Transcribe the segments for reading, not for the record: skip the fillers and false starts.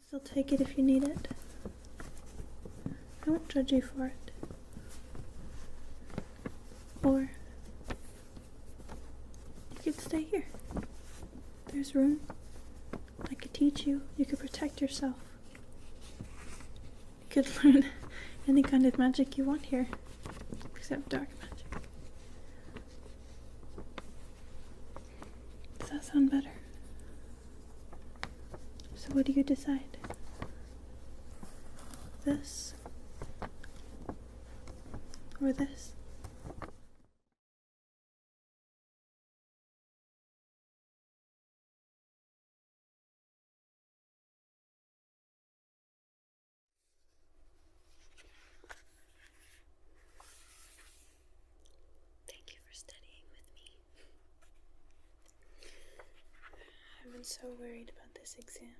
Still take it if you need it. I won't judge you for it. Or you could stay here. There's room. I could teach you. You could protect yourself. You could learn any kind of magic you want here, except dark magic. Does that sound better? So what do you decide? This? Or this? Thank you for studying with me. I've been so worried about this exam.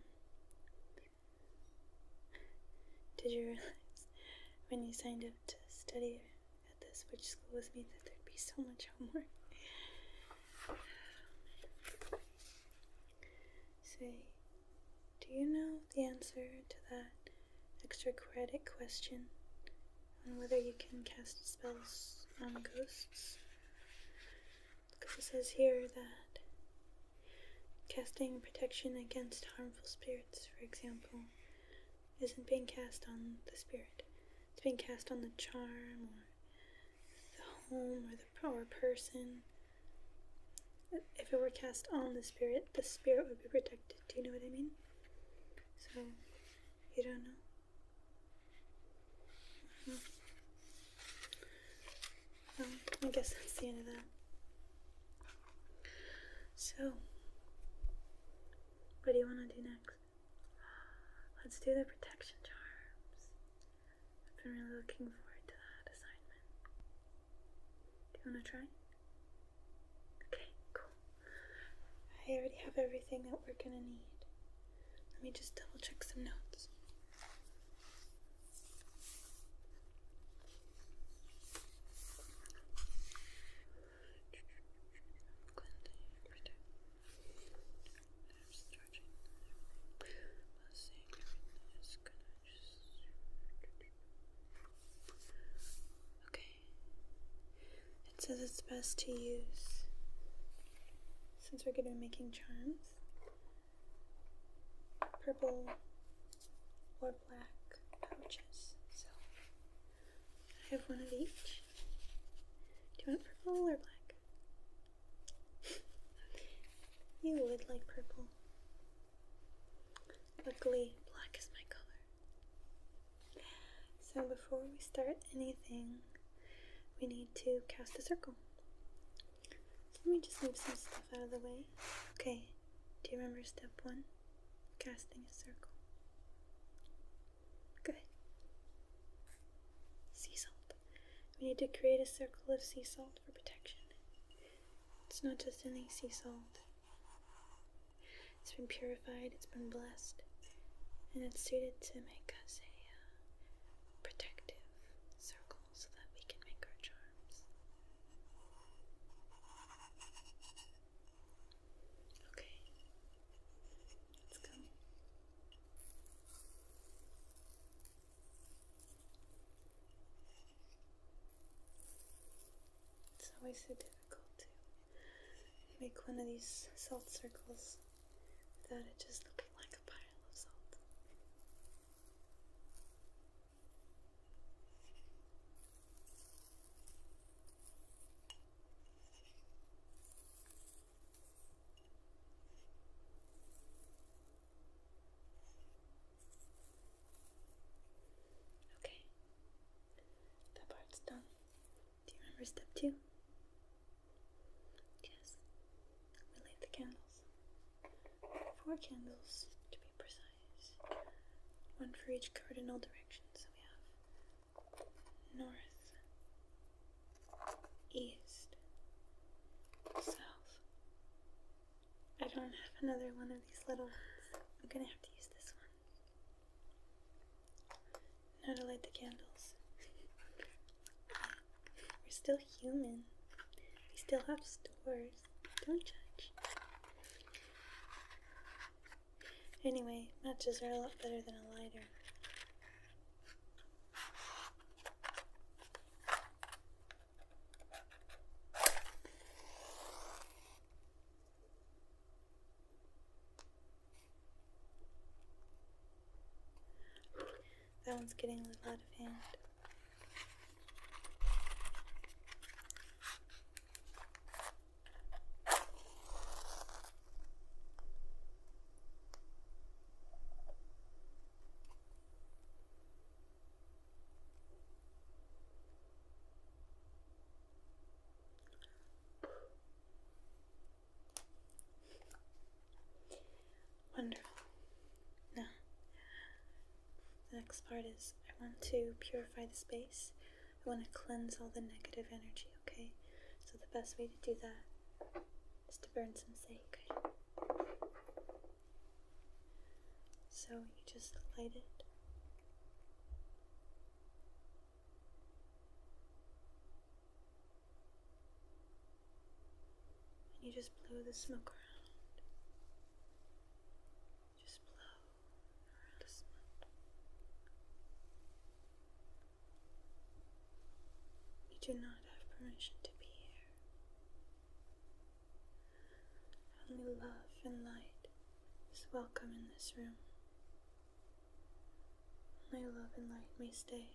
Did you realize when you signed up to study at this witch school with me that there'd be so much homework? Say, do you know the answer to that extra credit question on whether you can cast spells on ghosts? Because it says here that casting protection against harmful spirits, for example, isn't being cast on the spirit. It's being cast on the charm or the home or the person. If it were cast on the spirit would be protected. Do you know what I mean? So, you don't know? I guess that's the end of that. So, what do you want to do next? Let's do the protection charms. I've been really looking forward to that assignment. Do you want to try? Okay, cool. I already have everything that we're gonna need. Let me just double check some notes. It says it's best to use, since we're going to be making charms, purple or black pouches. So I have one of each. Do you want purple or black? You would like purple. Luckily, black is my color. So before we start anything, we need to cast a circle. So let me just move some stuff out of the way. Okay, do you remember step 1? Casting a circle. Good. Sea salt. We need to create a circle of sea salt for protection. It's not just any sea salt. It's been purified, it's been blessed, and it's suited to make us a protective circle so that we can make our charms. Okay, let's go. It's always so difficult to make one of these salt circles without it just looking like a pile of salt. Okay, that part's done. Do you remember step 2? Yes, we light the candles. 4 candles, to be precise. 1 for each cardinal direction. So we have north, east, south. I don't have another one of these little ones. I'm gonna have to use this one. Now to light the candles. We're still human. We still have stores. Don't judge. Anyway, matches are a lot better than a lighter. That one's getting a little out of hand. Wonderful. Now, the next part is I want to purify the space. I want to cleanse all the negative energy, okay? So the best way to do that is to burn some sage. So you just light it. And you just blow the smoke around. Just blow around the smoke. You do not have permission to be here. Only love and light is welcome in this room. Only love and light may stay.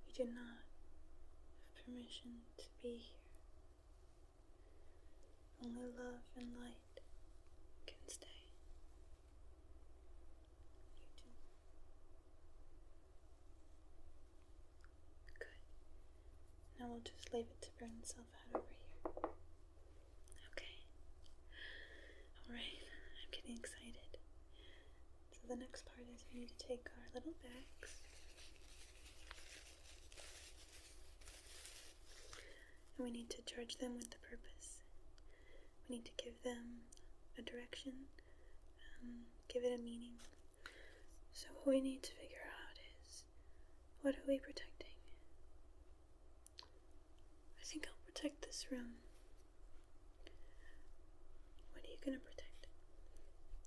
You do not have permission to be here. Only love and light can stay. You do. Good. Now we'll just leave it to burn itself out over here. Okay. Alright, I'm getting excited. So the next part is we need to take our little bags and we need to charge them with the purpose. We need to give them a direction, give it a meaning. So what we need to figure out is, what are we protecting? I think I'll protect this room. What are you gonna protect?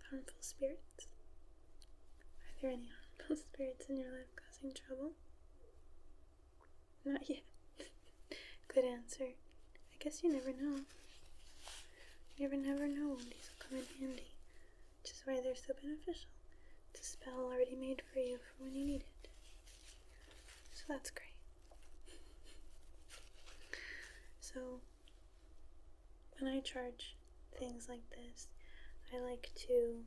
Harmful spirits? Are there any harmful spirits in your life causing trouble? Not yet. Good answer. I guess you never know. You never know when these will come in handy, which is why they're so beneficial. It's a spell already made for you for when you need it. So that's great. So, when I charge things like this, I like to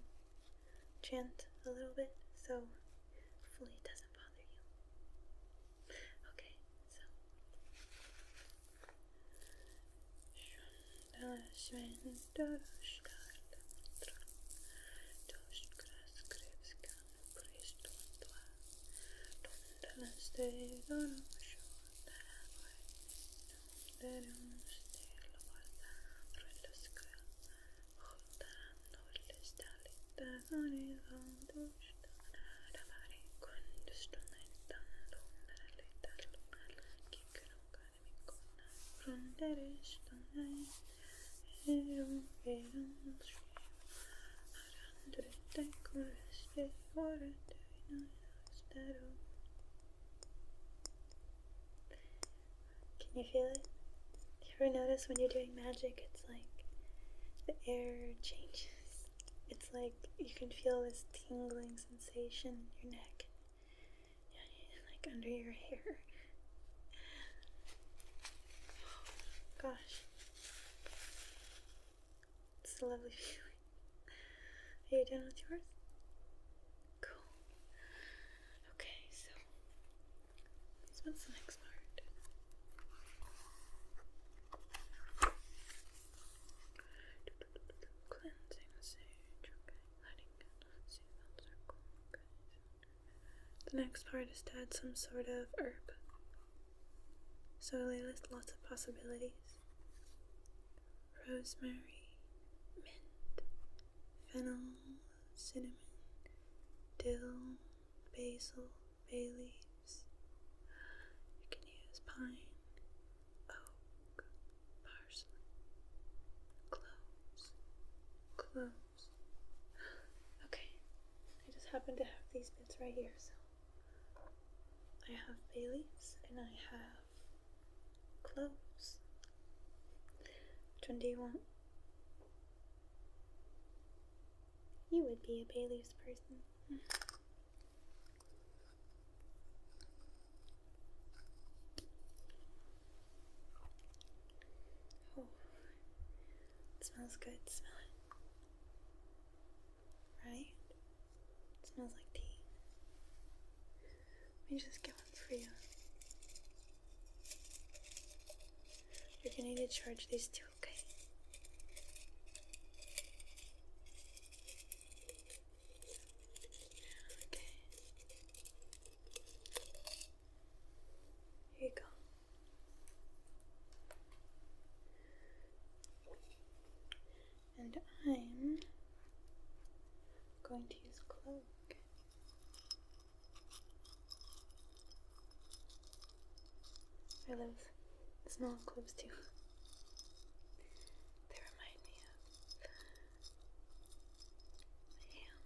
chant a little bit, so hopefully it doesn't bother you. Okay, so. Can you feel it? You ever notice when you're doing magic, it's like the air changes. It's like you can feel this tingling sensation in your neck, like under your hair. Gosh, it's a lovely feeling. Are you done with yours? Cool. Okay, so what's the next part? Cleansing sage. Okay, letting go. See that circle. Okay. The next part is to add some sort of herb. So I list lots of possibilities. Rosemary, mint, fennel, cinnamon, dill, basil, bay leaves. You can use pine, oak, parsley, cloves, happen to have these bits right here, so I have bay leaves and I have cloves. Which one do you want? You would be a bay leaves person. Oh, it smells good. Smell it. Right? It smells like tea. Let me just get one for you. You're gonna need to charge these two, okay? Okay. Here you go. And I'm going to use clove. I love the smell of cloves too. They remind me of ham.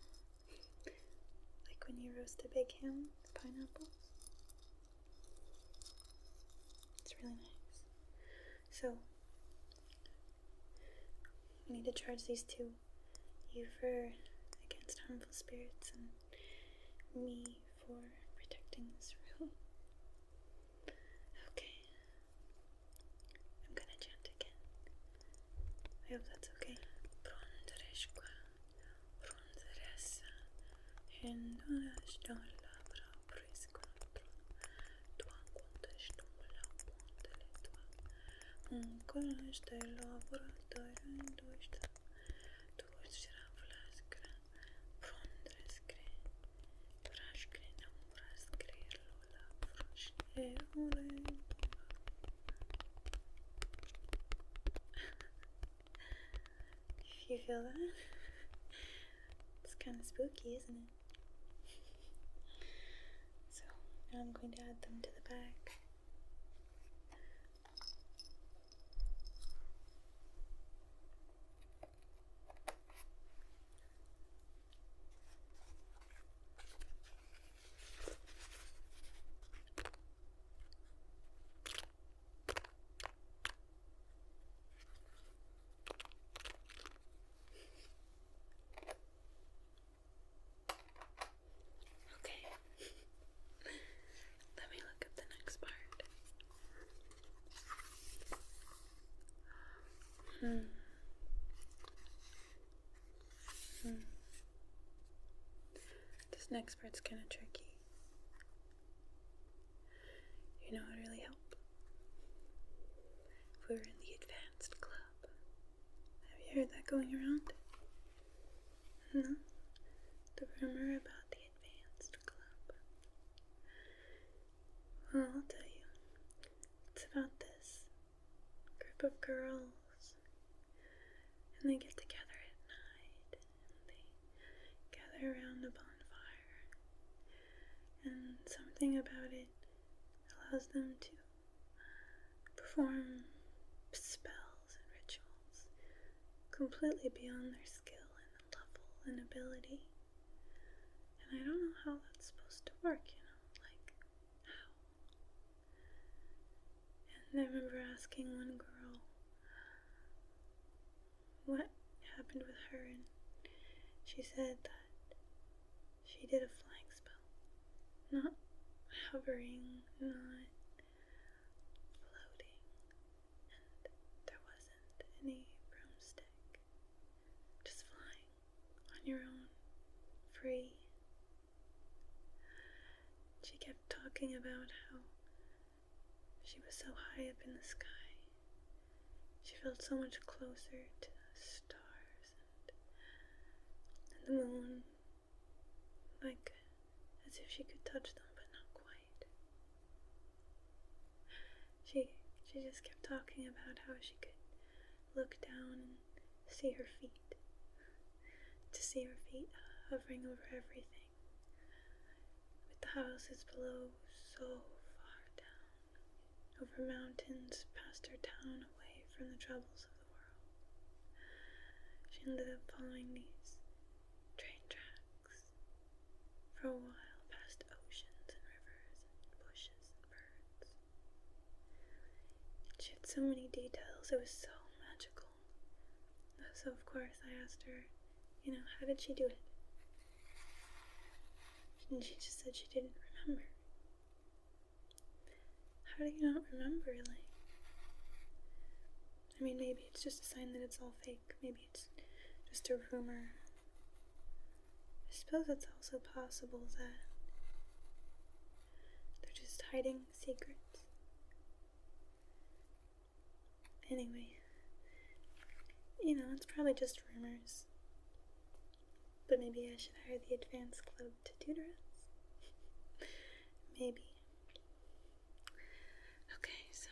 Like when you roast a big ham with pineapples. It's really nice. So, we need to charge these two. You for against harmful spirits and me for protecting this room. Okay. I'm gonna chant again. I hope that's okay. You feel that? It's kind of spooky, isn't it? So now I'm going to add them to the bag. This next part's kind of tricky. You know, it would really help if we were in the advanced club. Have you heard that going around? No? The rumor about the advanced club. Well, I'll tell you. It's about this group of girls, and they get together at night, and they gather around a bonfire, and something about it allows them to perform spells and rituals completely beyond their skill and level and ability. And I don't know how that's supposed to work, you know, like, how? And I remember asking one girl what happened with her, and she said that she did a flying spell. Not hovering, not floating, and there wasn't any broomstick. Just flying on your own, free. She kept talking about how she was so high up in the sky. She felt so much closer to the stars and the moon, like as if she could touch them, but not quite. She just kept talking about how she could look down and see her feet, to see her feet hovering over everything, with the houses below so far down, over mountains, past her town, away from the troubles of the world. She ended up following these train tracks, for a while past oceans and rivers and bushes and birds. She had so many details, it was so magical. So of course I asked her, how did she do it? And she just said she didn't remember. How do you not remember, maybe it's just a sign that it's all fake. Maybe it's just a rumor. I suppose it's also possible that they're just hiding secrets. Anyway, it's probably just rumors. But maybe I should hire the advanced club to tutor us. Maybe. Okay, so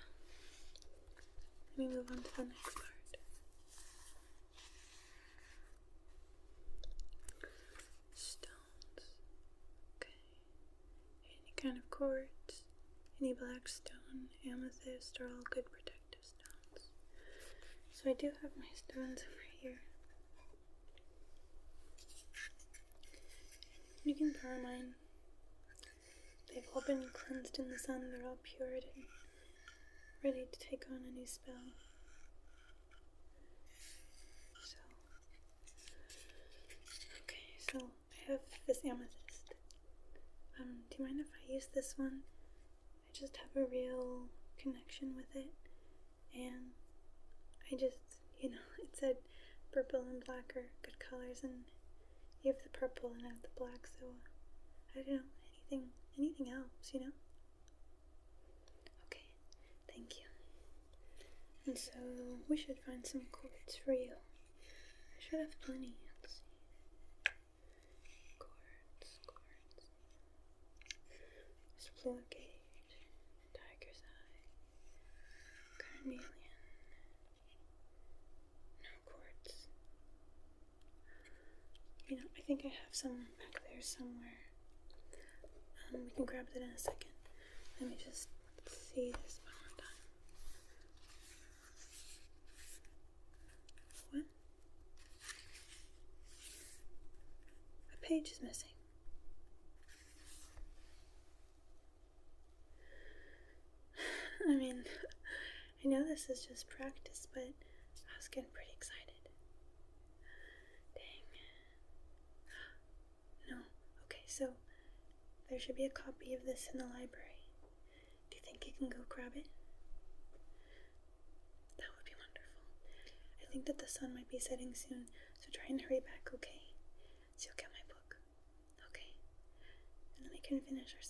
let me move on to the next part. Stones. Okay. Any kind of quartz, any black stone, amethyst are all good protective stones. So I do have my stones over here. You can borrow mine. They've all been cleansed in the sun. They're all pured and ready to take on a new spell. So I have this amethyst. Do you mind if I use this one? I just have a real connection with it, and I just, it said purple and black are good colors, and you have the purple and I have the black, so I don't know, anything helps, Okay, thank you. And so we should find some quartz for you. I should have plenty. Let's see. Quartz. Splugate, tiger's eye, carnelian. No quartz. I think I have some back there somewhere. We can grab that in a second. Let me just see this one more time. What? A page is missing. I know this is just practice, but I was getting pretty excited. Dang. No. Okay, so there should be a copy of this in the library. Do you think you can go grab it? That would be wonderful. I think that the sun might be setting soon, so try and hurry back, okay? So you'll get my book. Okay. And then we can finish our